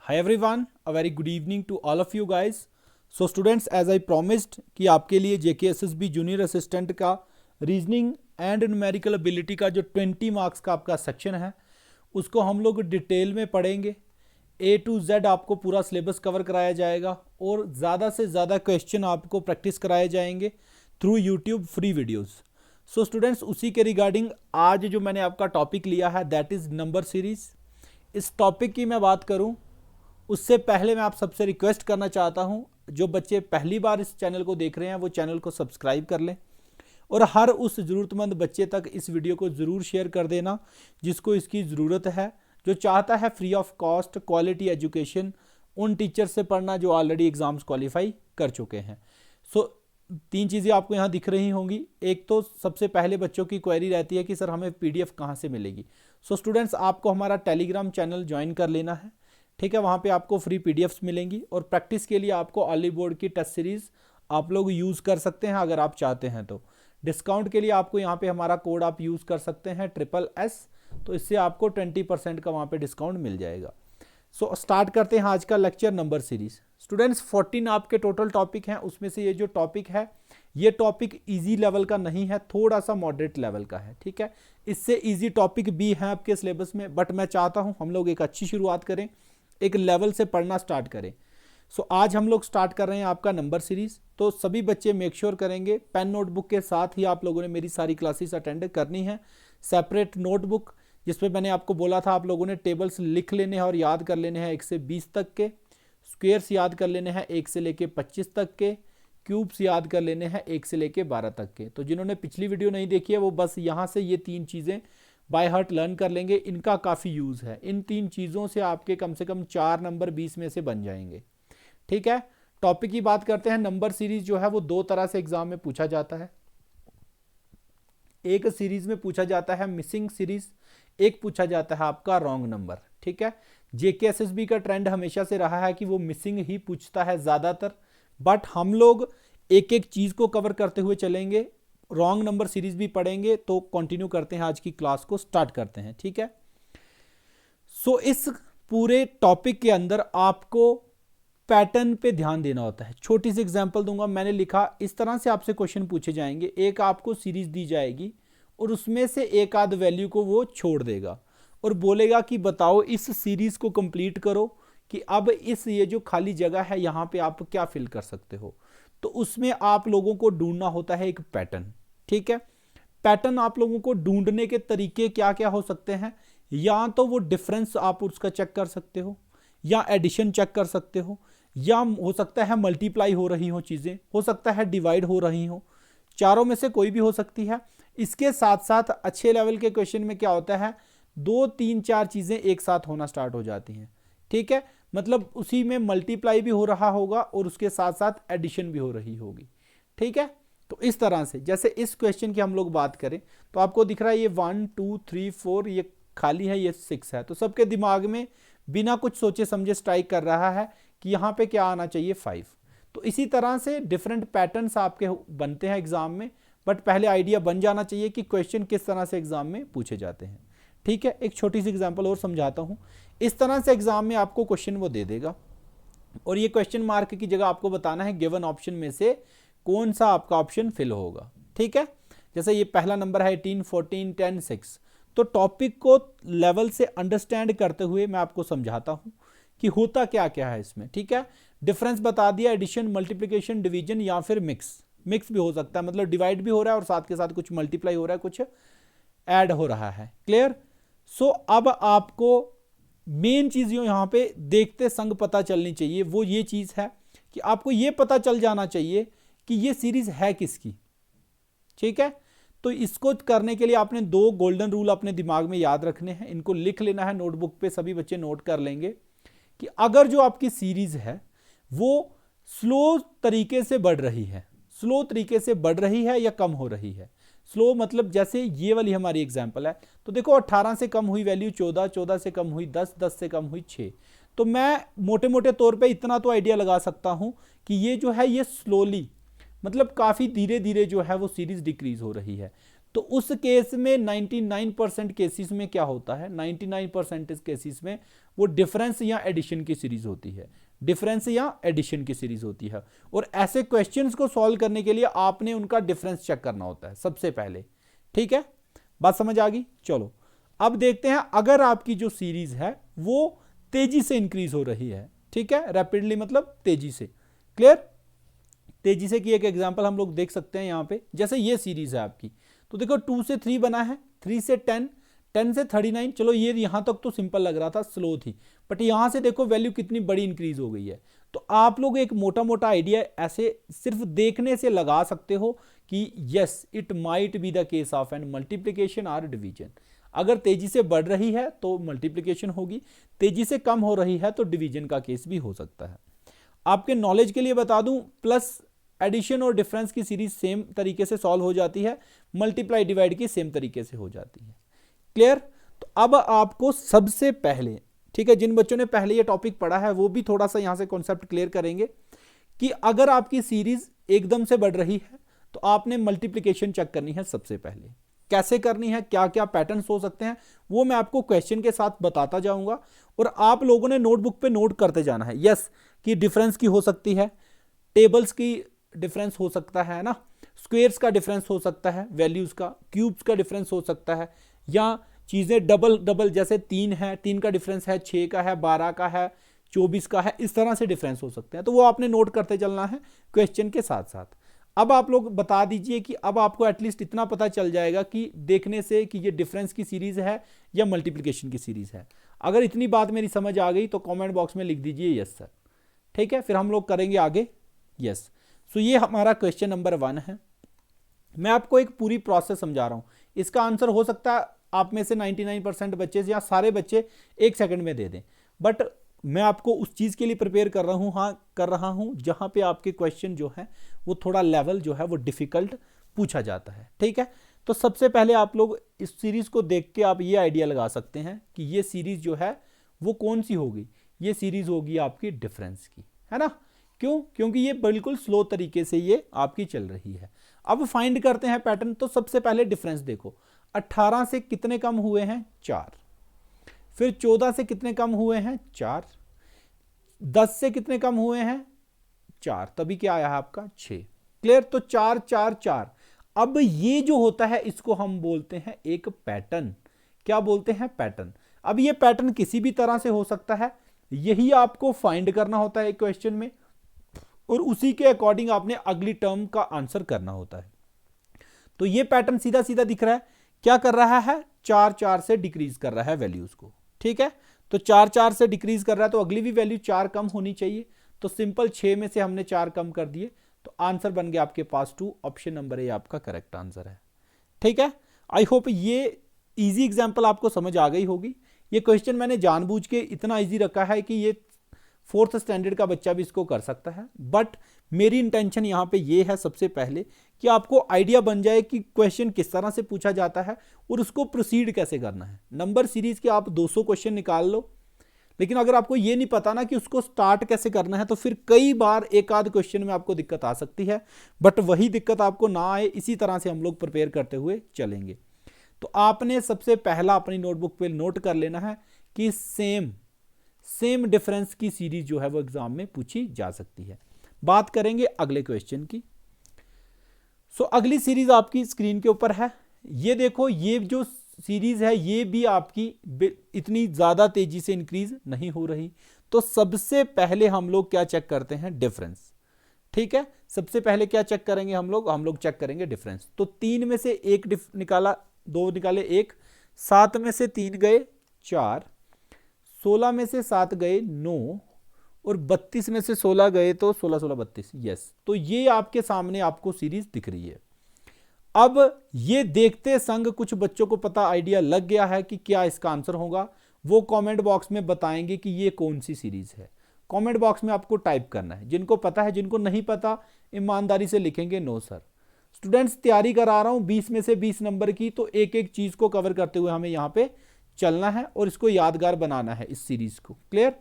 Hi everyone, a very good evening to all of you guys. So students, as I promised कि आपके लिए JKSSB junior assistant का reasoning and numerical ability का जो 20 marks का आपका सेक्शन है उसको हम लोग डिटेल में पढ़ेंगे। A to Z आपको पूरा सिलेबस कवर कराया जाएगा और ज़्यादा से ज़्यादा क्वेश्चन आपको प्रैक्टिस कराए जाएंगे through YouTube free videos. So students, उसी के रिगार्डिंग आज जो मैंने आपका टॉपिक लिया है दैट इज़ नंबर सीरीज़। इस टॉपिक की मैं बात करूं उससे पहले मैं आप सबसे रिक्वेस्ट करना चाहता हूं, जो बच्चे पहली बार इस चैनल को देख रहे हैं वो चैनल को सब्सक्राइब कर लें और हर उस ज़रूरतमंद बच्चे तक इस वीडियो को ज़रूर शेयर कर देना जिसको इसकी ज़रूरत है, जो चाहता है free of cost quality education उन टीचर से पढ़ना जो ऑलरेडी एग्ज़ाम्स क्वालिफाई कर चुके हैं। सो 3 चीज़ें आपको यहाँ दिख रही होंगी। एक तो सबसे पहले बच्चों की क्वेरी रहती है कि सर हमें PDF कहाँ से मिलेगी। सो स्टूडेंट्स, आपको हमारा टेलीग्राम चैनल ज्वाइन कर लेना है, ठीक है। वहाँ पे आपको फ्री PDFs मिलेंगी और प्रैक्टिस के लिए आपको ऑली बोर्ड की टेस्ट सीरीज़ आप लोग यूज़ कर सकते हैं अगर आप चाहते हैं तो। डिस्काउंट के लिए आपको यहाँ पे हमारा कोड आप यूज़ कर सकते हैं SSS, तो इससे आपको 20% का वहाँ पे डिस्काउंट मिल जाएगा। सो स्टार्ट करते हैं आज का लेक्चर नंबर सीरीज़। स्टूडेंट्स 14 आपके टोटल टॉपिक हैं, उसमें से ये जो टॉपिक है ये टॉपिक इजी लेवल का नहीं है, थोड़ा सा मॉडरेट लेवल का है, ठीक है। इससे इजी टॉपिक भी हैं आपके सिलेबस में, बट मैं चाहता हूँ हम लोग एक अच्छी शुरुआत करें, एक लेवल से पढ़ना स्टार्ट करें। सो आज हम लोग स्टार्ट कर रहे हैं आपका नंबर सीरीज़। तो सभी बच्चे मेक श्योर करेंगे पेन नोटबुक के साथ ही आप लोगों ने मेरी सारी क्लासेस अटेंड करनी है। सेपरेट नोटबुक जिसमें मैंने आपको बोला था आप लोगों ने टेबल्स लिख लेने हैं और याद कर लेने हैं 1 से 20 तक के, स्क्वेयर्स याद कर लेने हैं 1 से लेके 25 तक के, क्यूब्स याद कर लेने हैं 1 से लेके 12 तक के। तो जिन्होंने पिछली वीडियो नहीं देखी है वो बस यहाँ से ये 3 चीज़ें बाय हार्ट लर्न कर लेंगे, इनका काफ़ी यूज़ है। इन 3 चीज़ों से आपके कम से कम 4 नंबर 20 में से बन जाएंगे, ठीक है। टॉपिक की बात करते हैं। नंबर सीरीज जो है वो 2 तरह से एग्जाम में पूछा जाता है। एक सीरीज में पूछा जाता है मिसिंग सीरीज, एक पूछा जाता है आपका रॉन्ग नंबर, ठीक है। JKSSB का ट्रेंड हमेशा से रहा है कि वो मिसिंग ही पूछता है ज़्यादातर, बट हम लोग एक एक चीज़ को कवर करते हुए चलेंगे, रॉन्ग नंबर सीरीज भी पढ़ेंगे। तो कंटिन्यू करते हैं, आज की क्लास को स्टार्ट करते हैं, ठीक है। सो इस पूरे टॉपिक के अंदर आपको पैटर्न पे ध्यान देना होता है। छोटी सी एग्जांपल दूंगा, मैंने लिखा इस तरह से आपसे क्वेश्चन पूछे जाएंगे। एक आपको सीरीज दी जाएगी और उसमें से एक आध वैल्यू को वो छोड़ देगा और बोलेगा कि बताओ इस सीरीज को कंप्लीट करो कि अब इस ये जो खाली जगह है यहाँ पे आप क्या फिल कर सकते हो। तो उसमें आप लोगों को ढूंढना होता है एक पैटर्न, ठीक है। पैटर्न आप लोगों को ढूंढने के तरीके क्या क्या हो सकते हैं, या तो वो डिफरेंस आप उसका चेक कर सकते हो, या एडिशन चेक कर सकते हो, या हो सकता है मल्टीप्लाई हो रही हो चीज़ें, हो सकता है डिवाइड हो रही हो, चारों में से कोई भी हो सकती है। इसके साथ साथ अच्छे लेवल के क्वेश्चन में क्या होता है, 2 3 4 चीज़ें एक साथ होना स्टार्ट हो जाती हैं, ठीक है। मतलब उसी में मल्टीप्लाई भी हो रहा होगा और उसके साथ साथ एडिशन भी हो रही होगी, ठीक है। तो इस तरह से जैसे इस क्वेश्चन की हम लोग बात करें तो आपको दिख रहा है ये 1 2 3 4 ये खाली है, ये 6 है। तो सबके दिमाग में बिना कुछ सोचे समझे स्ट्राइक कर रहा है कि यहाँ पे क्या आना चाहिए 5। तो इसी तरह से डिफरेंट पैटर्न्स आपके बनते हैं एग्जाम में, बट पहले आइडिया बन जाना चाहिए कि क्वेश्चन किस तरह से एग्जाम में पूछे जाते हैं, ठीक है। एक छोटी सी एग्जांपल और समझाता हूँ। इस तरह से एग्जाम में आपको क्वेश्चन वो दे देगा और ये क्वेश्चन मार्क की जगह आपको बताना है गिवन ऑप्शन में से कौन सा आपका ऑप्शन फिल होगा, ठीक है। जैसे ये पहला नंबर है 18 14 10 6। तो टॉपिक को लेवल से अंडरस्टैंड करते हुए मैं आपको समझाता हूँ कि होता क्या क्या है इसमें, ठीक है। डिफरेंस बता दिया, एडिशन मल्टीप्लिकेशन डिवीजन या फिर मिक्स भी हो सकता है, मतलब डिवाइड भी हो रहा है और साथ के साथ कुछ मल्टीप्लाई हो रहा है, कुछ ऐड हो रहा है, क्लियर। सो अब आपको मेन चीज यहाँ पे देखते संग पता चलनी चाहिए, वो ये चीज है कि आपको ये पता चल जाना चाहिए कि ये सीरीज है किसकी, ठीक है। तो इसको करने के लिए आपने 2 गोल्डन रूल अपने दिमाग में याद रखने हैं, इनको लिख लेना है नोटबुक पे, सभी बच्चे नोट कर लेंगे कि अगर जो आपकी सीरीज है वो स्लो तरीके से बढ़ रही है, स्लो तरीके से बढ़ रही है या कम हो रही है। स्लो मतलब जैसे ये वाली हमारी एग्जांपल है, तो देखो 18 से कम हुई वैल्यू 14, 14 से कम हुई 10, 10 से कम हुई 6। तो मैं मोटे मोटे तौर पे इतना तो आइडिया लगा सकता हूं कि ये जो है ये स्लोली मतलब काफ़ी धीरे धीरे जो है वो सीरीज डिक्रीज हो रही है। तो उस केस में 99% केसेस में क्या होता है, 99% केसेस में वो डिफरेंस या एडिशन की सीरीज होती है, डिफरेंस या एडिशन की सीरीज होती है। और ऐसे क्वेश्चंस को सॉल्व करने के लिए आपने उनका डिफरेंस चेक करना होता है सबसे पहले। ठीक है, बात समझ आ गई। चलो अब देखते हैं, अगर आपकी जो सीरीज है वो तेजी से इंक्रीज हो रही है, ठीक है, रैपिडली मतलब तेजी से, क्लियर, तेजी से की एक एग्जांपल हम लोग देख सकते हैं यहां पे। जैसे ये सीरीज है आपकी, तो देखो 2 से 3 बना है, 3 से 10, 10 से 39। चलो ये यहां तक तो सिंपल लग रहा था, स्लो थी, बट यहां से देखो वैल्यू कितनी बड़ी इंक्रीज हो गई है। तो आप लोग एक मोटा मोटा आइडिया ऐसे सिर्फ देखने से लगा सकते हो कि yes it might be the case of an multiplication और डिवीजन। अगर तेजी से बढ़ रही है तो मल्टीप्लीकेशन होगी, तेजी से कम हो रही है तो डिवीजन का केस भी हो सकता है। आपके नॉलेज के लिए बता दूं, प्लस एडिशन और डिफरेंस की सीरीज सेम तरीके से सॉल्व हो जाती है, मल्टीप्लाई डिवाइड की सेम तरीके से हो जाती है, क्लियर। तो अब आपको सबसे पहले, ठीक है, जिन बच्चों ने पहले ये टॉपिक पढ़ा है वो भी थोड़ा सा यहां से कॉन्सेप्ट क्लियर करेंगे कि अगर आपकी सीरीज एकदम से बढ़ रही है तो आपने मल्टीप्लीकेशन चेक करनी है सबसे पहले। कैसे करनी है, क्या क्या पैटर्न्स हो सकते हैं, वो मैं आपको क्वेश्चन के साथ बताता जाऊंगा और आप लोगों ने नोटबुक पे नोट करते जाना है। यस कि डिफरेंस की हो सकती है, टेबल्स की डिफरेंस हो सकता है ना, स्क्वेयर्स का डिफरेंस हो सकता है, वैल्यूज का, क्यूब्स का डिफरेंस हो सकता है, या चीजें डबल डबल, जैसे 3 है, 3 का डिफरेंस है, 6 का है, 12 का है, 24 का है, इस तरह से डिफरेंस हो सकते हैं। तो वो आपने नोट करते चलना है क्वेश्चन के साथ साथ। अब आप लोग बता दीजिए कि अब आपको एटलीस्ट इतना पता चल जाएगा कि देखने से कि ये डिफरेंस की सीरीज है या मल्टीप्लिकेशन की सीरीज है। अगर इतनी बात मेरी समझ आ गई तो कमेंट बॉक्स में लिख दीजिए यस सर, ठीक है, फिर हम लोग करेंगे आगे। यस, सो ये हमारा क्वेश्चन नंबर 1 है। मैं आपको एक पूरी प्रोसेस समझा रहा हूं, इसका आंसर हो सकता है आप में से 99% बच्चे या सारे बच्चे 1 सेकंड में दे दें, बट मैं आपको उस चीज के लिए प्रिपेयर कर रहा हूं जहां पे आपके क्वेश्चन जो है वो थोड़ा लेवल जो है वो डिफिकल्ट पूछा जाता है, ठीक है। तो सबसे पहले आप लोग इस सीरीज को देख के आप ये आइडिया लगा सकते हैं कि ये सीरीज जो है वो कौन सी होगी, ये सीरीज होगी आपकी डिफरेंस की, है ना। क्यों, क्योंकि ये बिल्कुल स्लो तरीके से ये आपकी चल रही है। अब फाइंड करते हैं पैटर्न। तो सबसे पहले डिफरेंस देखो, 18 से कितने कम हुए हैं, 4, फिर 14 से कितने कम हुए हैं, 4, 10 से कितने कम हुए हैं, 4, तभी क्या आया है आपका 6, क्लियर। तो 4 4 4। अब ये जो होता है इसको हम बोलते हैं एक पैटर्न। क्या बोलते हैं, पैटर्न। अब ये पैटर्न किसी भी तरह से हो सकता है, यही आपको फाइंड करना होता है एक क्वेश्चन में, और उसी के अकॉर्डिंग आपने अगली टर्म का आंसर करना होता है। तो ये पैटर्न सीधा सीधा दिख रहा है, क्या कर रहा है, 4 4 से डिक्रीज कर रहा है वैल्यूज को, ठीक है। तो 4 4 से डिक्रीज कर रहा है तो अगली भी वैल्यू 4 कम होनी चाहिए। तो सिंपल 6 में से हमने 4 कम कर दिए, तो आंसर बन गया आपके पास 2। ऑप्शन नंबर ए आपका करेक्ट आंसर है, ठीक है। आई होप ये इजी एग्जांपल आपको समझ आ गई होगी। ये क्वेश्चन मैंने जानबूझ के इतना इजी रखा है कि ये 4th स्टैंडर्ड का बच्चा भी इसको कर सकता है, बट मेरी इंटेंशन यहां पे ये है सबसे पहले कि आपको आइडिया बन जाए कि क्वेश्चन किस तरह से पूछा जाता है और उसको प्रोसीड कैसे करना है। नंबर सीरीज के आप 200 क्वेश्चन निकाल लो, लेकिन अगर आपको ये नहीं पता ना कि उसको स्टार्ट कैसे करना है तो फिर कई बार एक आध क्वेश्चन में आपको दिक्कत आ सकती है, बट वही दिक्कत आपको ना आए इसी तरह से हम लोग प्रिपेयर करते हुए चलेंगे। तो आपने सबसे पहला अपनी नोटबुक पे नोट कर लेना है कि सेम डिफरेंस की सीरीज जो है वो एग्जाम में पूछी जा सकती है। बात करेंगे अगले क्वेश्चन की। सो अगली सीरीज आपकी स्क्रीन के ऊपर है। ये देखो, ये जो सीरीज है ये भी आपकी इतनी ज्यादा तेजी से इंक्रीज नहीं हो रही। तो सबसे पहले हम लोग क्या चेक करते हैं, डिफरेंस, ठीक है। सबसे पहले क्या चेक करेंगे हम लोग चेक करेंगे डिफरेंस। तो 3 में से 1 निकाला, 2 निकाले 1, 7 में से 3 गए 4, 16 में से 7 गए 9, और 32 में से 16 गए तो 16 16 32। यस, तो ये आपके सामने आपको सीरीज दिख रही है। अब ये देखते संग कुछ बच्चों को पता आइडिया लग गया है कि क्या इसका आंसर होगा। वो कमेंट बॉक्स में बताएंगे कि ये कौन सी सीरीज है। कमेंट बॉक्स में आपको टाइप करना है, जिनको पता है, जिनको नहीं पता ईमानदारी से लिखेंगे नो सर। स्टूडेंट्स तैयारी करा रहा हूं 20 में से 20 नंबर की, तो एक एक चीज को कवर करते हुए हमें यहां पे चलना है और इसको यादगार बनाना है इस सीरीज को, क्लियर।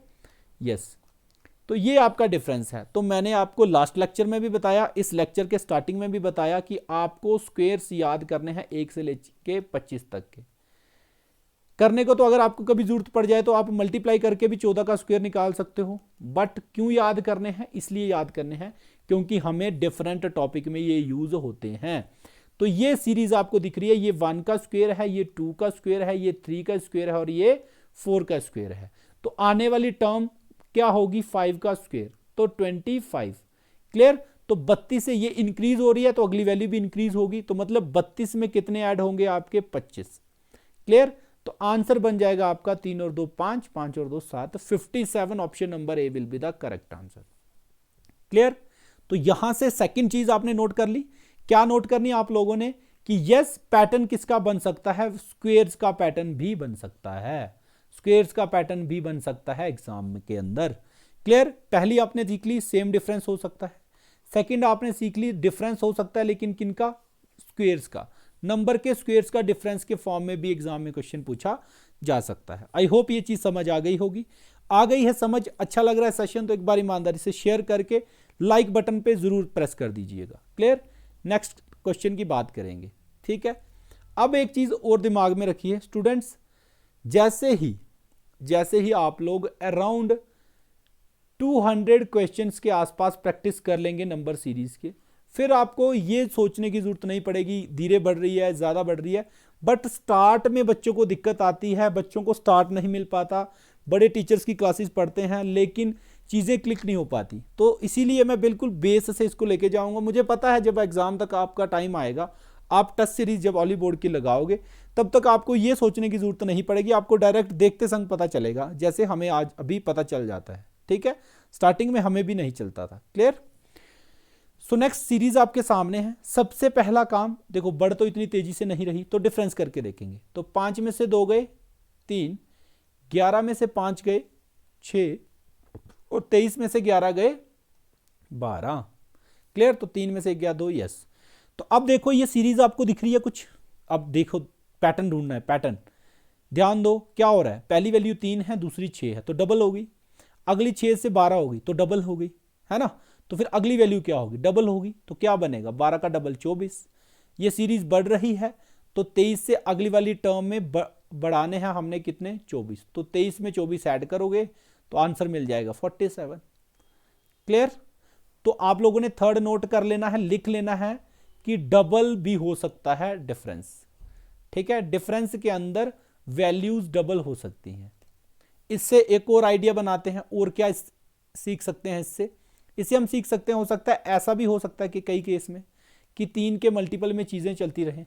यस, तो ये आपका डिफरेंस है। तो मैंने आपको लास्ट लेक्चर में भी बताया, इस लेक्चर के स्टार्टिंग में भी बताया कि आपको स्क्वेयर्स याद करने हैं 1 से लेके 25 तक के। करने को तो अगर आपको कभी जरूरत पड़ जाए तो आप मल्टीप्लाई करके भी 14 का स्क्वायर निकाल सकते हो, बट क्यों याद करने हैं, इसलिए याद करने हैं क्योंकि हमें डिफरेंट टॉपिक में ये यूज होते हैं। तो ये सीरीज आपको दिख रही है, ये 1 का स्क्वायर है, ये 2 का स्क्वायर है, ये 3 का स्क्वायर है और ये 4 का स्क्वायर है। तो आने वाली टर्म क्या होगी, 5 का स्क्वायर, तो 25। क्लियर। तो 32 से ये इंक्रीज हो रही है तो अगली वैल्यू भी इंक्रीज होगी, तो मतलब 32 में कितने ऐड होंगे आपके, 25। क्लियर। तो आंसर बन जाएगा आपका 3 और 2 5, 5 और 2 7, 57। Option number A will be the correct answer. Clear. तो यहां से सेकंड चीज आपने नोट कर ली, क्या नोट करनी आप लोगों ने कि यस पैटर्न किसका बन सकता है, स्क्वेयर्स का पैटर्न भी बन सकता है, स्क्वेयर्स का पैटर्न भी बन सकता है एग्जाम के अंदर। क्लियर। पहली आपने सीख ली सेम डिफरेंस हो सकता है, सेकंड आपने सीख ली डिफरेंस हो सकता है लेकिन किनका, स्क्वेयर्स का, नंबर के स्क्वेयर्स का डिफरेंस के फॉर्म में भी एग्जाम में क्वेश्चन पूछा जा सकता है। आई होप ये चीज समझ आ गई होगी। आ गई है समझ, अच्छा लग रहा है सेशन तो एक बार ईमानदारी से शेयर करके लाइक बटन पे जरूर प्रेस कर दीजिएगा। क्लियर। नेक्स्ट क्वेश्चन की बात करेंगे। ठीक है। अब एक चीज और दिमाग में रखिए स्टूडेंट्स, जैसे ही आप लोग अराउंड 200 क्वेश्चंस के आसपास प्रैक्टिस कर लेंगे नंबर सीरीज के, फिर आपको ये सोचने की जरूरत नहीं पड़ेगी धीरे बढ़ रही है ज्यादा बढ़ रही है। बट स्टार्ट में बच्चों को दिक्कत आती है, बच्चों को स्टार्ट नहीं मिल पाता, बड़े टीचर्स की क्लासेस पढ़ते हैं लेकिन चीज़ें क्लिक नहीं हो पाती। तो इसीलिए मैं बिल्कुल बेस से इसको लेके जाऊंगा। मुझे पता है जब एग्जाम तक आपका टाइम आएगा, आप टेस्ट सीरीज जब ऑली बोर्ड की लगाओगे तब तक आपको ये सोचने की जरूरत नहीं पड़ेगी, आपको डायरेक्ट देखते संग पता चलेगा, जैसे हमें आज अभी पता चल जाता है। ठीक है। स्टार्टिंग में हमें भी नहीं चलता था। क्लियर। सो नेक्स्ट सीरीज आपके सामने है। सबसे पहला काम देखो, बढ़ तो इतनी तेजी से नहीं रही तो डिफरेंस करके देखेंगे। तो 5 में से 2 गए 3, 11 में से 5 गए 6 और 23 में से 11 गए 12। क्लियर। तो 3 में से 1 गया 2। यस। तो अब देखो ये सीरीज आपको दिख रही है कुछ, अब देखो पैटर्न ढूंढना है। पैटर्न ध्यान दो क्या हो रहा है, पहली वैल्यू 3 है दूसरी 6 है तो डबल होगी, अगली 6 से 12 होगी तो डबल हो गई, है ना। तो फिर अगली वैल्यू क्या होगी, डबल होगी, तो क्या बनेगा 12 का डबल 24। ये सीरीज बढ़ रही है तो 23 से अगली वाली टर्म में बढ़ाने हैं हमने कितने, 24। तो 23 में 24 ऐड करोगे तो आंसर मिल जाएगा 47। क्लियर। तो आप लोगों ने थर्ड नोट कर लेना है, लिख लेना है कि डबल भी हो सकता है डिफरेंस। ठीक है। डिफरेंस के अंदर वैल्यूज डबल हो सकती हैं। इससे एक और आइडिया बनाते हैं, और क्या सीख सकते हैं इससे हम सीख सकते हैं, हो सकता है ऐसा भी हो सकता है कि कई केस में कि 3 के मल्टीपल में चीजें चलती रहें।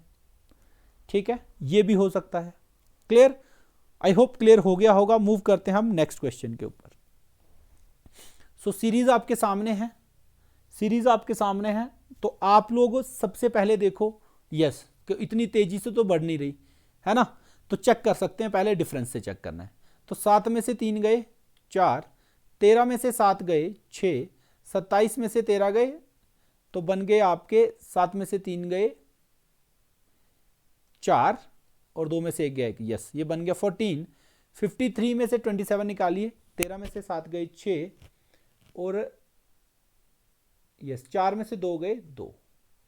ठीक है। ये भी हो सकता है। क्लियर। आई होप क्लियर हो गया होगा। मूव करते हैं हम नेक्स्ट क्वेश्चन के ऊपर। सो सीरीज आपके सामने है, सीरीज आपके सामने है। तो आप लोग सबसे पहले देखो, यस कि इतनी तेजी से तो बढ़ नहीं रही है ना, तो चेक कर सकते हैं, पहले डिफरेंस से चेक करना है। तो 7 में से 3 गए 4, 13 में से 7 गए 6, 27 में से 13 गए तो बन गए आपके 7 में से 3 गए 4 और 2 में से 1 गया 1। यस, ये बन गया 14। 53 में से 27 निकालिए, 13 में से 7 गए 6 और यस 4 में से 2 गए 2।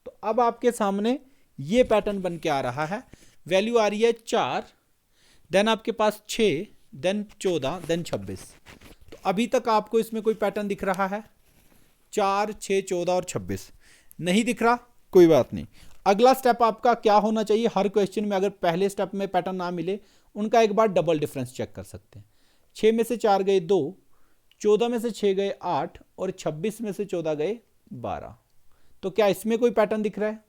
तो अब आपके सामने ये पैटर्न बन के आ रहा है। वैल्यू आ रही है 4, देन आपके पास 6, देन 14, देन 26। तो अभी तक आपको इसमें कोई पैटर्न दिख रहा है, 4, 6, 14 और 26 नहीं दिख रहा, कोई बात नहीं। अगला स्टेप आपका क्या होना चाहिए, हर क्वेश्चन में अगर पहले स्टेप में पैटर्न ना मिले उनका एक बार डबल डिफरेंस चेक कर सकते हैं। 6 में से 4 गए 2, 14 में से 6 गए 8 और 26 में से 14 गए 12। तो क्या इसमें कोई पैटर्न दिख रहा है,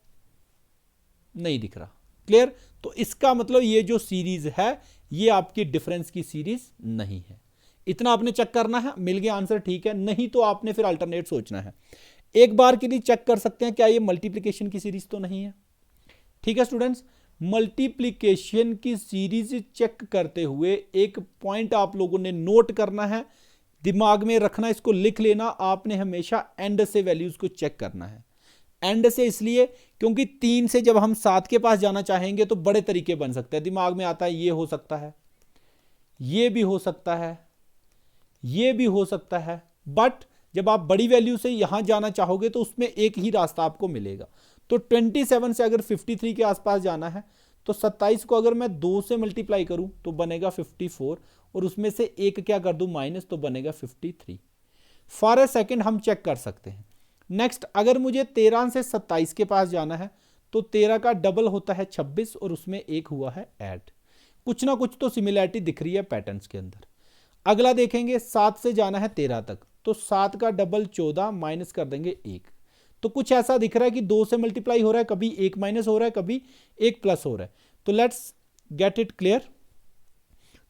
नहीं दिख रहा। क्लियर। तो इसका मतलब ये जो सीरीज है ये आपकी डिफरेंस की सीरीज नहीं है। इतना आपने चेक करना है, मिल गया आंसर ठीक है, नहीं तो आपने फिर अल्टरनेट सोचना है। एक बार के लिए चेक कर सकते हैं क्या ये मल्टीप्लिकेशन की सीरीज तो नहीं है। ठीक है स्टूडेंट्स, मल्टीप्लिकेशन की सीरीज चेक करते हुए एक पॉइंट आप लोगों ने नोट करना है, दिमाग में रखना, इसको लिख लेना। आपने हमेशा एंड से वैल्यूज को चेक करना है। एंड से इसलिए क्योंकि 3 से जब हम 7 के पास जाना चाहेंगे तो बड़े तरीके बन सकते हैं। दिमाग में आता है ये हो सकता है, ये भी हो सकता है, ये भी हो सकता है, बट जब आप बड़ी वैल्यू से यहां जाना चाहोगे तो उसमें एक ही रास्ता आपको मिलेगा। तो 27 से अगर 53 के आसपास जाना है तो 27 को अगर मैं 2 से मल्टीप्लाई करूं तो बनेगा 54 और उसमें से एक क्या कर दूं माइनस, तो बनेगा 53। फॉर ए सेकेंड हम चेक कर सकते हैं। नेक्स्ट अगर मुझे 13 से 27 के पास जाना है तो 13 का डबल होता है 26 और उसमें एक हुआ है ऐड। कुछ ना कुछ तो सिमिलैरिटी दिख रही है पैटर्न्स के अंदर। अगला देखेंगे 7 से जाना है 13 तक, तो 7 का डबल 14 माइनस कर देंगे 1। तो कुछ ऐसा दिख रहा है कि 2 से मल्टीप्लाई हो रहा है, कभी 1 माइनस हो रहा है, कभी 1 प्लस हो रहा है। तो लेट्स गेट इट क्लियर।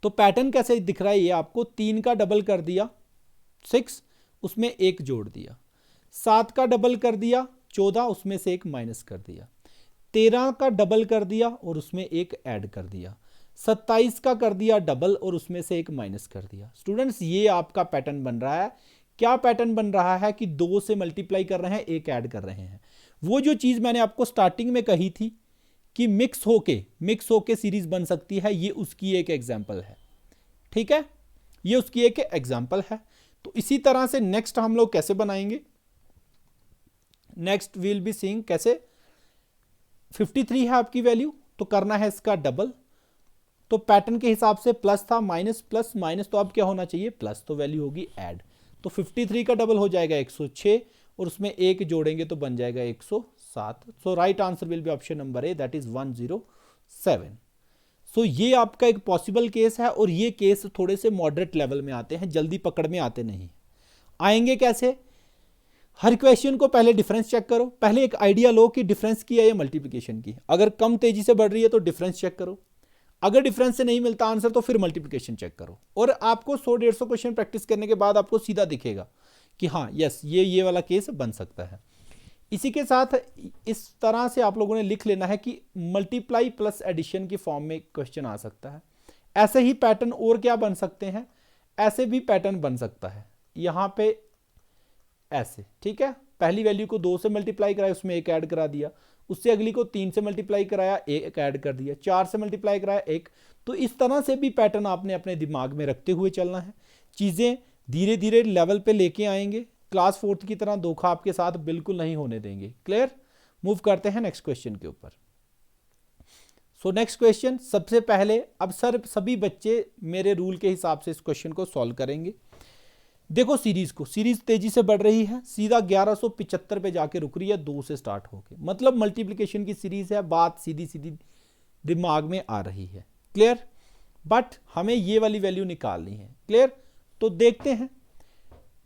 तो पैटर्न कैसे दिख रहा है ये आपको, 3 का डबल कर दिया 6, उसमें 1 जोड़ दिया, 7 का डबल कर दिया 14, उसमें से 1 माइनस कर दिया, 13 का डबल कर दिया और उसमें 1 ऐड कर दिया, 27 का कर दिया डबल और उसमें से 1 माइनस कर दिया। स्टूडेंट्स ये आपका पैटर्न बन रहा है। क्या पैटर्न बन रहा है कि 2 से मल्टीप्लाई कर रहे हैं, 1 ऐड कर रहे हैं। वो जो चीज मैंने आपको स्टार्टिंग में कही थी कि मिक्स होके सीरीज बन सकती है, ये उसकी एक एग्जांपल है। ठीक है, ये उसकी एक एग्जांपल है। तो इसी तरह से नेक्स्ट हम लोग कैसे बनाएंगे, नेक्स्ट विल बी सीइंग कैसे 53 है आपकी वैल्यू, तो करना है इसका डबल। तो पैटर्न के हिसाब से प्लस था, माइनस प्लस माइनस, तो अब क्या होना चाहिए प्लस, तो वैल्यू होगी ऐड। तो 53 का डबल हो जाएगा 106 और उसमें 1 जोड़ेंगे तो बन जाएगा 107। So right answer will be option number A, that is 107। So ये आपका एक पॉसिबल केस है और ये केस थोड़े से मॉडरेट लेवल में आते हैं, जल्दी पकड़ में आते नहीं। आएंगे कैसे, हर क्वेश्चन को पहले डिफरेंस चेक करो, पहले एक आइडिया लो कि डिफरेंस की है या मल्टीप्लिकेशन की। अगर कम तेजी से बढ़ रही है तो डिफरेंस चेक करो, अगर डिफरेंस से नहीं मिलता आंसर तो फिर मल्टीप्लिकेशन चेक करो। और आपको 100-150 क्वेश्चन प्रैक्टिस करने के बाद आपको सीधा दिखेगा कि हाँ यस ये वाला केस बन सकता है। इसी के साथ इस तरह से आप लोगों ने लिख लेना है कि मल्टीप्लाई प्लस एडिशन की फॉर्म में क्वेश्चन आ सकता है। ऐसे ही पैटर्न और क्या बन सकते हैं, ऐसे भी पैटर्न बन सकता है यहां पे ऐसे। ठीक है, पहली वैल्यू को 2 से मल्टीप्लाई कराया, उसमें 1 ऐड करा दिया, उससे अगली को 3 से मल्टीप्लाई कराया, 1 ऐड कर दिया, 4 से मल्टीप्लाई कराया 1। तो इस तरह से भी पैटर्न आपने अपने दिमाग में रखते हुए चलना है। चीज़ें धीरे धीरे लेवल पे लेके आएंगे, क्लास 4th की तरह धोखा आपके साथ बिल्कुल नहीं होने देंगे। क्लियर, मूव करते हैं नेक्स्ट क्वेश्चन के ऊपर। सो नेक्स्ट क्वेश्चन, सबसे पहले अब सर सभी बच्चे मेरे रूल के हिसाब से इस क्वेश्चन को सॉल्व करेंगे। देखो सीरीज तेजी से बढ़ रही है, सीधा 1175 पे जाके रुक रही है 2 से स्टार्ट होके, मतलब मल्टीप्लिकेशन की सीरीज है, बात सीधी सीधी दिमाग में आ रही है। क्लियर, बट हमें ये वाली वैल्यू निकालनी है। क्लियर, तो देखते हैं।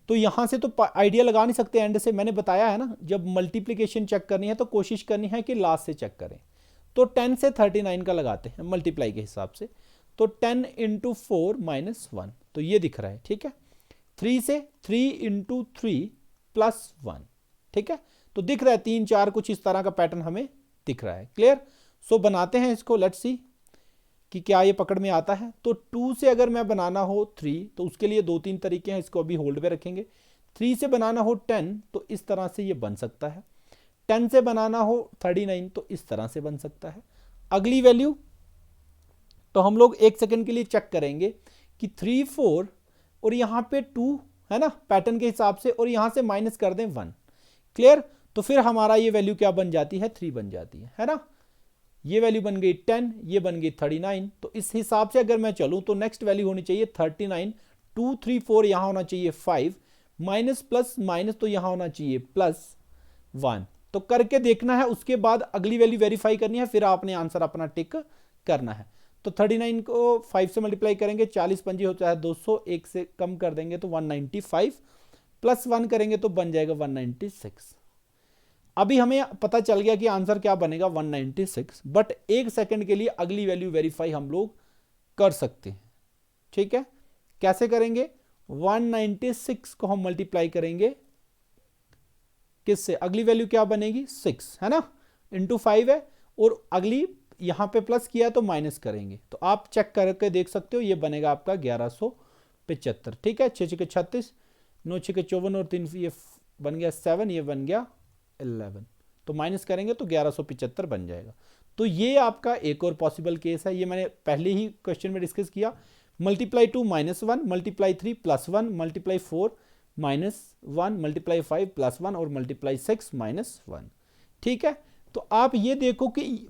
तो यहां से तो आइडिया लगा नहीं सकते एंड से, मैंने बताया है ना जब मल्टीप्लिकेशन चेक करनी है तो कोशिश करनी है कि लास्ट से चेक करें। तो 10 से 39 का लगाते हैं मल्टीप्लाई के हिसाब से, तो 10 × 4 - 1, तो ये दिख रहा है। ठीक है, 3 से 3 × 3 + 1। ठीक है, तो दिख रहा है 3 4 कुछ इस तरह का पैटर्न हमें दिख रहा है। क्लियर, सो बनाते हैं इसको, लेट्स सी कि क्या ये पकड़ में आता है। तो 2 से अगर मैं बनाना हो 3 तो उसके लिए 2-3 तरीके हैं, इसको अभी होल्ड पे रखेंगे। 3 से बनाना हो 10 तो इस तरह से ये बन सकता है, 10 से बनाना हो 39 तो इस तरह से बन सकता है। अगली वैल्यू तो हम लोग 1 सेकंड के लिए चेक करेंगे कि 3 4 और यहां पे 2 है ना पैटर्न के हिसाब से, और यहां से माइनस कर दें 1। क्लियर, तो फिर हमारा ये वैल्यू क्या बन जाती है 3 बन जाती है ना। ये वैल्यू बन गई 10, ये बन गई 39। तो इस हिसाब से अगर मैं चलूं तो नेक्स्ट वैल्यू होनी चाहिए 39, 2 3 4 यहां होना चाहिए 5, माइनस प्लस माइनस तो यहां होना चाहिए +1। तो करके देखना है, उसके बाद अगली वैल्यू वेरीफाई करनी है, फिर आपने आंसर अपना टिक करना है। तो 39 को 5 से मल्टीप्लाई करेंगे, 40 पंजे होता है 200, 1 से कम कर देंगे तो 195, +1 करेंगे तो बन जाएगा 196। अभी हमें पता चल गया कि आंसर क्या बनेगा 196, बट 1 सेकंड के लिए अगली वैल्यू वेरीफाई हम लोग कर सकते हैं। ठीक है, कैसे करेंगे, 196 को हम मल्टीप्लाई करेंगे किससे, अगली वैल्यू क्या बनेगी 6 है ना, × 5 है, और अगली यहां पे प्लस किया तो माइनस करेंगे। तो आप चेक करके देख सकते हो, ये बनेगा आपका 1175। ठीक है, 6 6 36, 9 6 54 और 3 ये बन गया 7, ये बन गया 11, तो माइनस करेंगे तो 1175 बन जाएगा। तो ये आपका एक और पॉसिबल केस है, ये मैंने पहले ही क्वेश्चन में डिस्कस किया। मल्टीप्लाई 2 -1, मल्टीप्लाई 3 +1, मल्टीप्लाई 4 -1 मल्टीप्लाई 5 +1 और मल्टीप्लाई 6 -1। ठीक है, तो आप ये देखो कि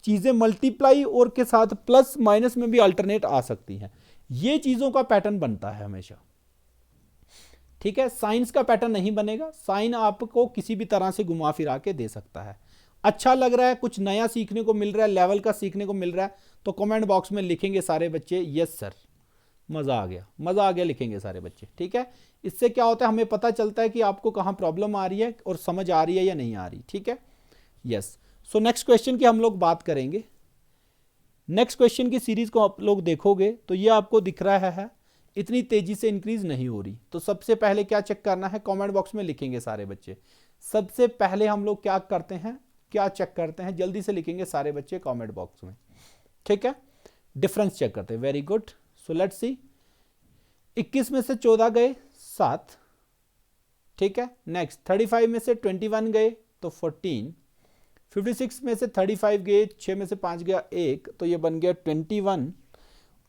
चीजें मल्टीप्लाई और के साथ प्लस माइनस में भी अल्टरनेट आ सकती हैं। ये चीजों का पैटर्न बनता है हमेशा। ठीक है, साइंस का पैटर्न नहीं बनेगा। साइन आपको किसी भी तरह से घुमा फिरा के दे सकता है। अच्छा लग रहा है, कुछ नया सीखने को मिल रहा है, लेवल का सीखने को मिल रहा है, तो कमेंट बॉक्स में लिखेंगे सारे बच्चे यस सर, मजा आ गया, मजा आ गया, लिखेंगे सारे बच्चे। ठीक है, इससे क्या होता है, हमें पता चलता है कि आपको कहां प्रॉब्लम आ रही है और समझ आ रही है या नहीं आ रही। ठीक है, यस। सो नेक्स्ट क्वेश्चन की हम लोग बात करेंगे। नेक्स्ट क्वेश्चन की सीरीज को आप लोग देखोगे तो ये आपको दिख रहा है इतनी तेजी से इंक्रीज नहीं हो रही। तो सबसे पहले क्या चेक करना है, कमेंट बॉक्स में लिखेंगे सारे बच्चे। सबसे पहले हम लोग क्या करते हैं, क्या चेक करते हैं, जल्दी से लिखेंगे सारे बच्चे कमेंट बॉक्स में। ठीक है, डिफरेंस चेक करते हैं। Very good, so let's see. 21 में से 14 गए 7। ठीक है, नेक्स्ट 35 में से 21 गए तो 14। 56 में से 35 गए, 6 में से 5 गया 1, तो ये बन गया 21।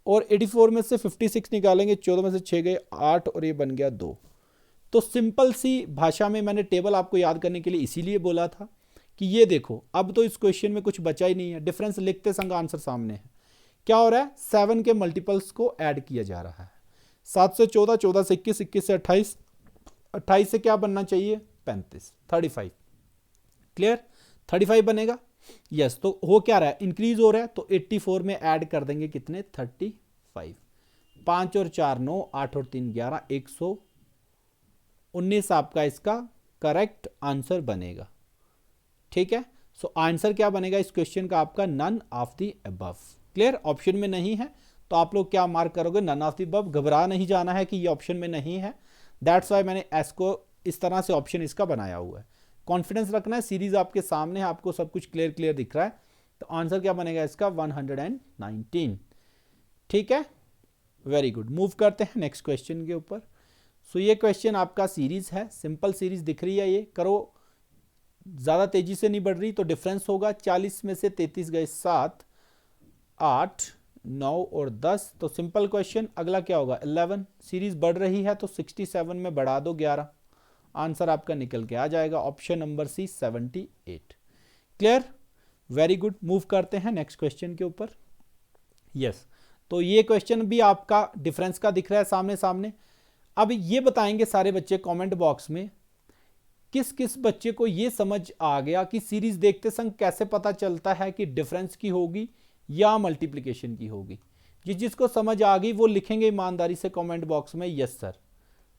और 84 में से 56 निकालेंगे, 14 में से 6 गए 8, और ये बन गया 2। तो सिंपल सी भाषा में मैंने टेबल आपको याद करने के लिए इसीलिए बोला था कि ये देखो, अब तो इस क्वेश्चन में कुछ बचा ही नहीं है, डिफरेंस लिखते संग आंसर सामने है। क्या हो रहा है, 7 के मल्टीपल्स को ऐड किया जा रहा है। 7 से 14, 14 से 21, 21 से 28, 28 से क्या बनना चाहिए 35, 35। क्लियर, 35 बनेगा। यस, तो हो क्या रहा है, इंक्रीज हो रहा है, तो 84 में ऐड कर देंगे कितने 35। 5 और 4 9, 8 और 3 11, 119 आपका इसका करेक्ट आंसर बनेगा। ठीक है, सो आंसर क्या बनेगा इस क्वेश्चन का आपका, none of the above. Clear, option में नहीं है तो आप लोग क्या मार्क करोगे, नन ऑफ द अबव। घबरा नहीं जाना है कि ये ऑप्शन में नहीं है, दैट्स वाई मैंने एस को इस तरह से ऑप्शन इसका बनाया हुआ है। कॉन्फिडेंस रखना है, सीरीज आपके सामने है, आपको सब कुछ क्लियर क्लियर दिख रहा है। तो आंसर क्या बनेगा इसका 119। ठीक है, वेरी गुड। मूव करते हैं नेक्स्ट क्वेश्चन के ऊपर। सो ये क्वेश्चन आपका सीरीज है, सिंपल सीरीज दिख रही है, ये करो, ज़्यादा तेजी से नहीं बढ़ रही तो डिफरेंस होगा। 40 में से 33 गए 7, 8, 9 और 10, तो सिंपल क्वेश्चन अगला क्या होगा 11। सीरीज बढ़ रही है तो 67 में बढ़ा दो 11, आंसर आपका निकल के आ जाएगा option number C 78। Clear, very good. Move करते हैं नेक्स्ट क्वेश्चन के ऊपर। यस, तो ये क्वेश्चन भी आपका डिफरेंस का दिख रहा है सामने सामने। अब ये बताएंगे सारे बच्चे कमेंट बॉक्स में, किस किस बच्चे को ये समझ आ गया कि सीरीज देखते संग कैसे पता चलता है कि डिफरेंस की होगी या मल्टीप्लिकेशन की होगी। जिसको समझ आ गई वो लिखेंगे ईमानदारी से कमेंट बॉक्स में यस सर।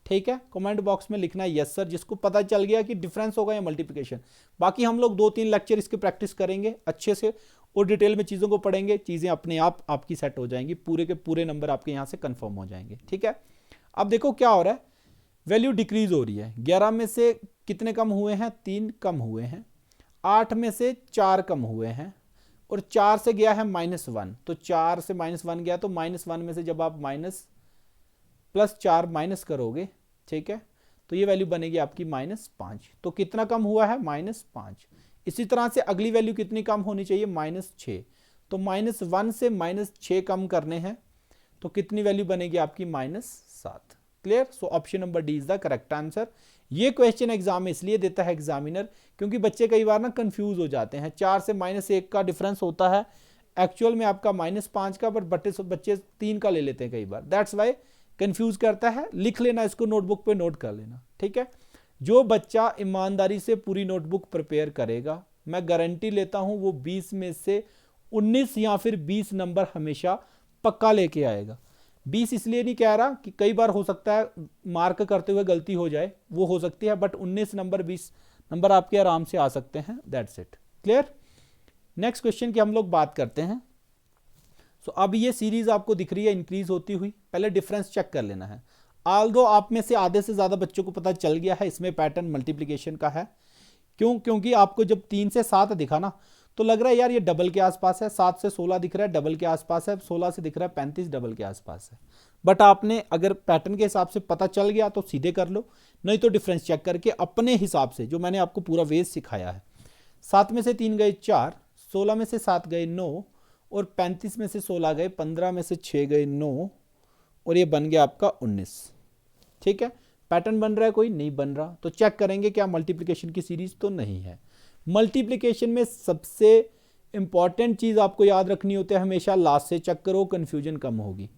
ठीक है, कमेंट बॉक्स में लिखना है यस सर जिसको पता चल गया कि डिफरेंस होगा या मल्टीप्लिकेशन। बाकी हम लोग 2-3 लेक्चर इसके प्रैक्टिस करेंगे अच्छे से और डिटेल में चीज़ों को पढ़ेंगे, चीज़ें अपने आप आपकी सेट हो जाएंगी, पूरे के पूरे नंबर आपके यहाँ से कंफर्म हो जाएंगे। ठीक है, अब देखो क्या हो रहा है, वैल्यू डिक्रीज हो रही है। 11 में से कितने कम हुए हैं, 3 कम हुए हैं। 8 में से 4 कम हुए हैं और 4 से गया है -1, तो 4 से -1 गया, तो -1 में से जब आप +4 माइनस करोगे, ठीक है, तो ये वैल्यू बनेगी आपकी -5। तो कितना कम हुआ है -5। इसी तरह से अगली वैल्यू कितनी कम होनी चाहिए -6, तो -1 से -6 कम करने हैं, तो कितनी वैल्यू बनेगी आपकी -7। Clear, so option number D is the correct answer. ये क्वेश्चन एग्जाम में इसलिए देता है एग्जामिनर क्योंकि बच्चे कई बार ना कंफ्यूज हो जाते हैं। 4 से -1 का डिफरेंस होता है, एक्चुअल में आपका -5 का, बट बच्चे 3 का ले लेते हैं कई बार, दैट्स वाई कंफ्यूज करता है। लिख लेना इसको, नोटबुक पे नोट कर लेना। ठीक है, जो बच्चा ईमानदारी से पूरी नोटबुक प्रिपेयर करेगा, मैं गारंटी लेता हूं वो 20 में से 19 या फिर 20 नंबर हमेशा पक्का लेके आएगा। 20 इसलिए नहीं कह रहा कि कई बार हो सकता है मार्क करते हुए गलती हो जाए, वो हो सकती है, बट 19 नंबर 20 नंबर आपके आराम से आ सकते हैं, that's it. Clear, next question की हम लोग बात करते हैं। सो अब ये सीरीज आपको दिख रही है इंक्रीज होती हुई, पहले डिफरेंस चेक कर लेना है। आल्दो आप में से आधे से ज्यादा बच्चों को पता चल गया है इसमें पैटर्न मल्टीप्लिकेशन का है। क्यों, क्योंकि आपको जब 3 से 7 दिखा ना तो लग रहा है यार ये डबल के आसपास है, 7 से 16 दिख रहा है डबल के आसपास है, 16 से दिख रहा है 35 डबल के आसपास है। बट आपने अगर पैटर्न के हिसाब से पता चल गया तो सीधे कर लो, नहीं तो डिफरेंस चेक करके अपने हिसाब से, जो मैंने आपको पूरा वेज सिखाया है। 7 में से 3 गए 4, 16 में से 7 गए 9 और 35 में से 16 गए, 15 में से 6 गए 9 और ये बन गया आपका 19। ठीक है, पैटर्न बन रहा है कोई? नहीं बन रहा। तो चेक करेंगे क्या मल्टीप्लिकेशन की सीरीज? तो नहीं है। मल्टीप्लिकेशन में सबसे इंपॉर्टेंट चीज आपको याद रखनी होती है, हमेशा लास्ट से चेक करो, कंफ्यूजन कम होगी।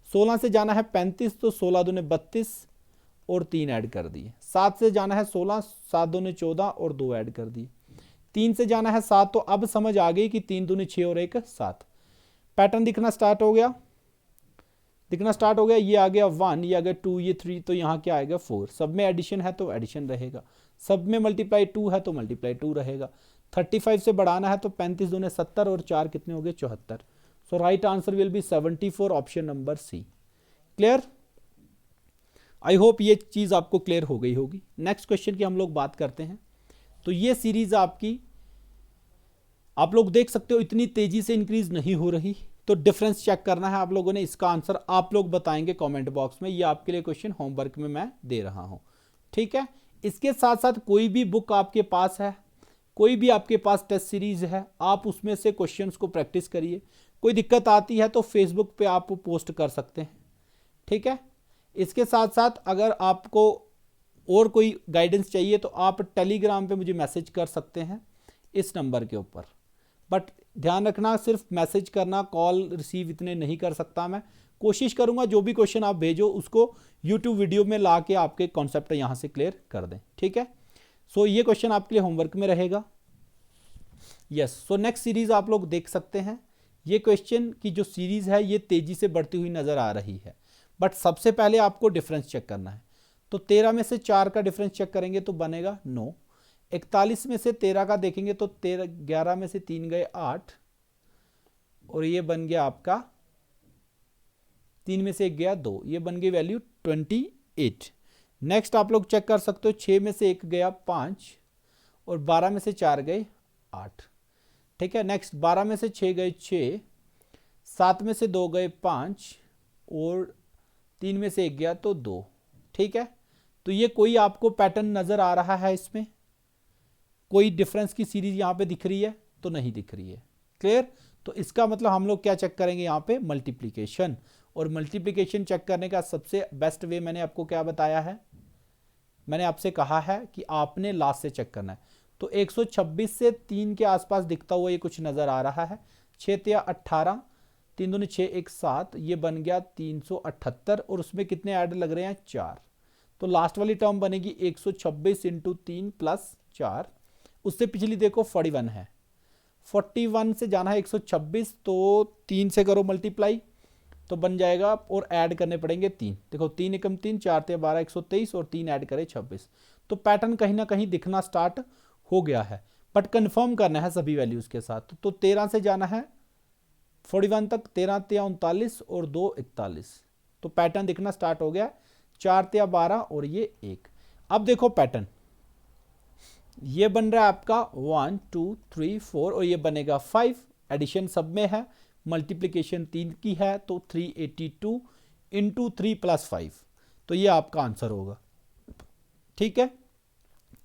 16 से जाना है 35, तो 16 दूने 32 और 3 ऐड कर दिए। 7 से जाना है 16, 7 दूने 14 और 2 ऐड कर दिए। 3 से जाना है 7, तो अब समझ आ गई कि 3 दूने 6 और 1 7। पैटर्न दिखना स्टार्ट हो गया, ये आ गया 1, ये आ गया 2, ये 3, तो यहाँ क्या आएगा 4। सब में एडिशन है तो एडिशन रहेगा, सब में मल्टीप्लाई 2 है तो मल्टीप्लाई 2 रहेगा। 35 से बढ़ाना है तो 35 दूने 70 और 4 कितने हो गए? 74। So right answer will be 74, option number C. Clear? I hope ये चीज आपको क्लियर हो गई होगी। नेक्स्ट क्वेश्चन की हम लोग बात करते हैं। तो ये सीरीज आपकी, आप लोग देख सकते हो इतनी तेजी से इंक्रीज नहीं हो रही, तो डिफरेंस चेक करना है आप लोगों ने। इसका आंसर आप लोग बताएंगे कमेंट बॉक्स में। ये आपके लिए क्वेश्चन होमवर्क में मैं दे रहा हूं, ठीक है। इसके साथ साथ कोई भी बुक आपके पास है, कोई भी आपके पास टेस्ट सीरीज है, आप उसमें से क्वेश्चंस को प्रैक्टिस करिए। कोई दिक्कत आती है तो फेसबुक पे आप पोस्ट कर सकते हैं, ठीक है। इसके साथ साथ अगर आपको और कोई गाइडेंस चाहिए तो आप टेलीग्राम पे मुझे मैसेज कर सकते हैं इस नंबर के ऊपर। बट ध्यान रखना, सिर्फ मैसेज करना, कॉल रिसीव इतने नहीं कर सकता मैं। कोशिश करूंगा जो भी क्वेश्चन आप भेजो उसको यूट्यूब वीडियो में ला के आपके कॉन्सेप्ट यहां से क्लियर कर दें, ठीक है। सो ये क्वेश्चन आपके लिए होमवर्क में रहेगा। यस, सो नेक्स्ट सीरीज आप लोग देख सकते हैं। ये क्वेश्चन की जो सीरीज है ये तेजी से बढ़ती हुई नजर आ रही है, बट सबसे पहले आपको डिफरेंस चेक करना है। तो 13 में से 4 का डिफरेंस चेक करेंगे तो बनेगा 9। 41 में से 13 का देखेंगे तो 11 में से 3 गए 8 और ये बन गया आपका 3 में से 1 गया 2, ये बन गई वैल्यू 28। नेक्स्ट आप लोग चेक कर सकते हो, 6 में से 1 गया 5 और 12 में से 4 गए 8, ठीक है। नेक्स्ट 12 में से 6 गए 6, 7 में से 2 गए 5 और 3 में से 1 गया तो 2, ठीक है। तो ये कोई आपको पैटर्न नजर आ रहा है इसमें? कोई डिफरेंस की सीरीज यहां पे दिख रही है? तो नहीं दिख रही है। क्लियर? तो इसका मतलब हम लोग क्या चेक करेंगे यहां पे? मल्टीप्लिकेशन। और मल्टीप्लिकेशन चेक करने का सबसे बेस्ट वे मैंने आपको क्या बताया है? मैंने आपसे कहा है कि आपने लास्ट से चेक करना है। तो 126 से 3 के आसपास दिखता हुआ ये कुछ नजर आ रहा है। 6 या 18, 3 दूनी 6 1 7, ये बन गया 378 और उसमें कितने ऐड लग रहे हैं? 4। तो लास्ट वाली टर्म बनेगी 126 इंटू 3 प्लस 4। उससे पिछली देखो 41 है, 41 से जाना है 126, तो 3 से करो मल्टीप्लाई तो बन जाएगा, और ऐड करने पड़ेंगे 3। देखो 3 एकम 3, 4 ते 12 123 और 3 ऐड करे 26। तो पैटर्न कहीं ना कहीं दिखना स्टार्ट हो गया है, बट कंफर्म करना है सभी वैल्यूज के साथ। तो 13 से जाना है 41 तक, 13 ते 39 और 2 41। तो पैटर्न दिखना स्टार्ट हो गया। 4 ते 12 और ये 1। अब देखो पैटर्न, ये बन रहा है आपका 1 2 3 4 और ये बनेगा 5। एडिशन सब में है, मल्टीप्लिकेशन 3 की है, तो 382 इंटू 3 प्लस 5, तो ये आपका आंसर होगा, ठीक है।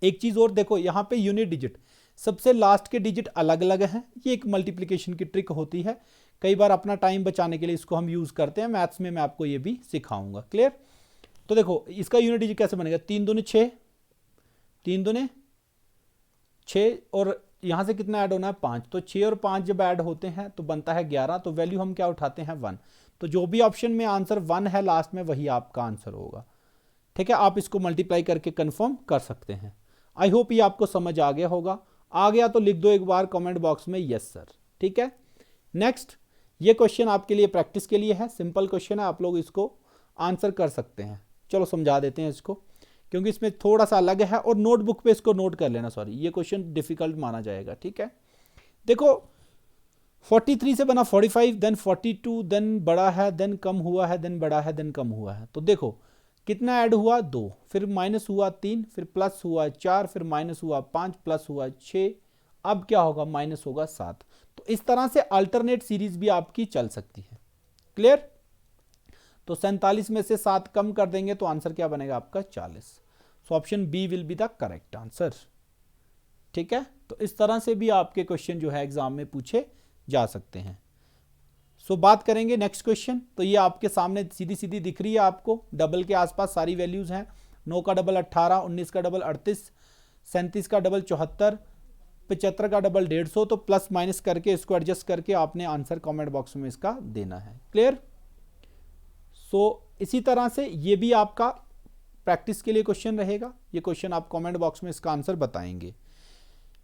एक चीज और देखो, यहां पे यूनिट डिजिट, सबसे लास्ट के डिजिट अलग अलग हैं। ये एक मल्टीप्लिकेशन की ट्रिक होती है, कई बार अपना टाइम बचाने के लिए इसको हम यूज करते हैं। मैथ्स में मैं आपको ये भी सिखाऊंगा। क्लियर? तो देखो इसका यूनिट डिजिट कैसे बनेगा? 3 दूने 6, 3 दूने 6 और यहां से कितना ऐड होना है? 5। तो 6 और 5 जब ऐड होते हैं तो बनता है 11। तो वैल्यू हम क्या उठाते हैं? 1। तो जो भी ऑप्शन में आंसर 1 है लास्ट में, वही आपका आंसर होगा, ठीक है। आप इसको मल्टीप्लाई करके कंफर्म कर सकते हैं। आई होप ये आपको समझ आ गया होगा। आ गया तो लिख दो एक बार कमेंट बॉक्स में यस सर, ठीक है। नेक्स्ट, ये क्वेश्चन आपके लिए प्रैक्टिस के लिए है, सिंपल क्वेश्चन है, आप लोग इसको आंसर कर सकते हैं। चलो समझा देते हैं इसको, क्योंकि इसमें थोड़ा सा अलग है, और नोटबुक पे इसको नोट कर लेना। सॉरी, ये क्वेश्चन डिफिकल्ट माना जाएगा, ठीक है। देखो 43 से बना 45, देन 42, देन बड़ा है, देन कम हुआ है, देन बड़ा है, देन कम हुआ है। तो देखो कितना ऐड हुआ? 2, फिर माइनस हुआ 3, फिर प्लस हुआ 4, फिर माइनस हुआ 5, प्लस हुआ 6, अब क्या होगा? माइनस होगा 7। तो इस तरह से अल्टरनेट सीरीज भी आपकी चल सकती है। क्लियर? तो 47 में से 7 कम कर देंगे तो आंसर क्या बनेगा आपका? 40। So option B will be the correct answer, ठीक है। तो इस तरह से भी आपके क्वेश्चन जो है एग्जाम में पूछे जा सकते हैं। सो बात करेंगे नेक्स्ट क्वेश्चन। तो ये आपके सामने सीधी सीधी दिख रही है आपको, डबल के आसपास सारी वैल्यूज हैं। 9 का डबल 18, 19 का डबल 38, 37 का डबल 74, 75 का डबल 150। तो प्लस माइनस करके इसको एडजस्ट करके आपने आंसर कमेंट बॉक्स में इसका देना है। क्लियर? सो इसी तरह से ये भी आपका प्रैक्टिस के लिए क्वेश्चन रहेगा। ये क्वेश्चन आप कमेंट बॉक्स में इसका आंसर बताएंगे।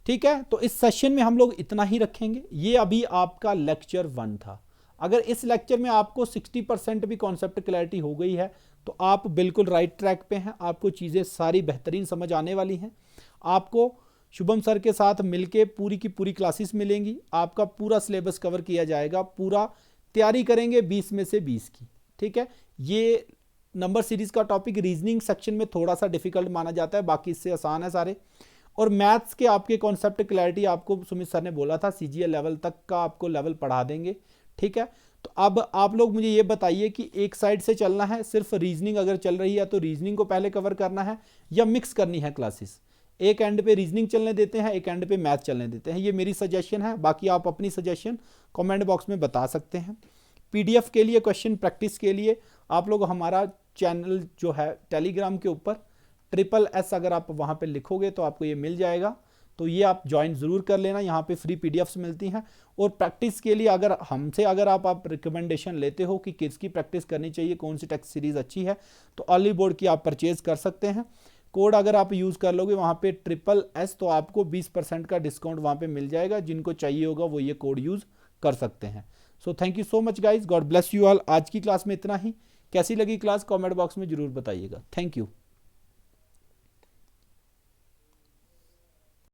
ठीक है, तो इस सेशन में हम लोग इतना ही रखेंगे। ये अभी आपका लेक्चर 1 था। अगर इस लेक्चर में आपको 60% भी कॉन्सेप्ट क्लैरिटी हो गई है तो आप बिल्कुल राइट ट्रैक पे हैं। आपको चीज़ें सारी बेहतरीन समझ आने वाली हैं। आपको शुभम सर के साथ मिलके पूरी की पूरी क्लासेस मिलेंगी। आपका पूरा सिलेबस कवर किया जाएगा। पूरा तैयारी करेंगे 20 में से 20 की। ठीक है, ये नंबर सीरीज का टॉपिक रीजनिंग सेक्शन में थोड़ा सा डिफिकल्ट माना जाता है, बाकी इससे आसान है सारे। और मैथ्स के आपके कॉन्सेप्ट क्लैरिटी आपको सुमित सर ने बोला था सीजीएल लेवल तक का आपको लेवल पढ़ा देंगे। ठीक है, तो अब आप लोग मुझे ये बताइए कि एक साइड से चलना है, सिर्फ रीजनिंग अगर चल रही है तो रीजनिंग को पहले कवर करना है या मिक्स करनी है क्लासेस। एक एंड पे रीजनिंग चलने देते हैं, एक एंड पे मैथ चलने देते हैं। ये मेरी सजेशन है, बाकी आप अपनी सजेशन कमेंट बॉक्स में बता सकते हैं। पीडीएफ के लिए, क्वेश्चन प्रैक्टिस के लिए आप लोग हमारा चैनल जो है टेलीग्राम के ऊपर SSS अगर आप वहाँ पे लिखोगे तो आपको ये मिल जाएगा। तो ये आप ज्वाइन ज़रूर कर लेना, यहाँ पे फ्री पीडीएफ्स मिलती हैं। और प्रैक्टिस के लिए अगर हमसे अगर आप रिकमेंडेशन लेते हो कि किसकी प्रैक्टिस करनी चाहिए, कौन सी टेक्स्ट सीरीज़ अच्छी है, तो अर्ली बोर्ड की आप परचेज कर सकते हैं। कोड अगर आप यूज़ कर लोगे वहाँ पे SSS, तो आपको 20% का डिस्काउंट वहाँ पे मिल जाएगा। जिनको चाहिए होगा वो ये कोड यूज़ कर सकते हैं। So thank you so much guys, God bless you all. आज की क्लास में इतना ही। कैसी लगी क्लास कमेंट बॉक्स में ज़रूर बताइएगा। Thank you.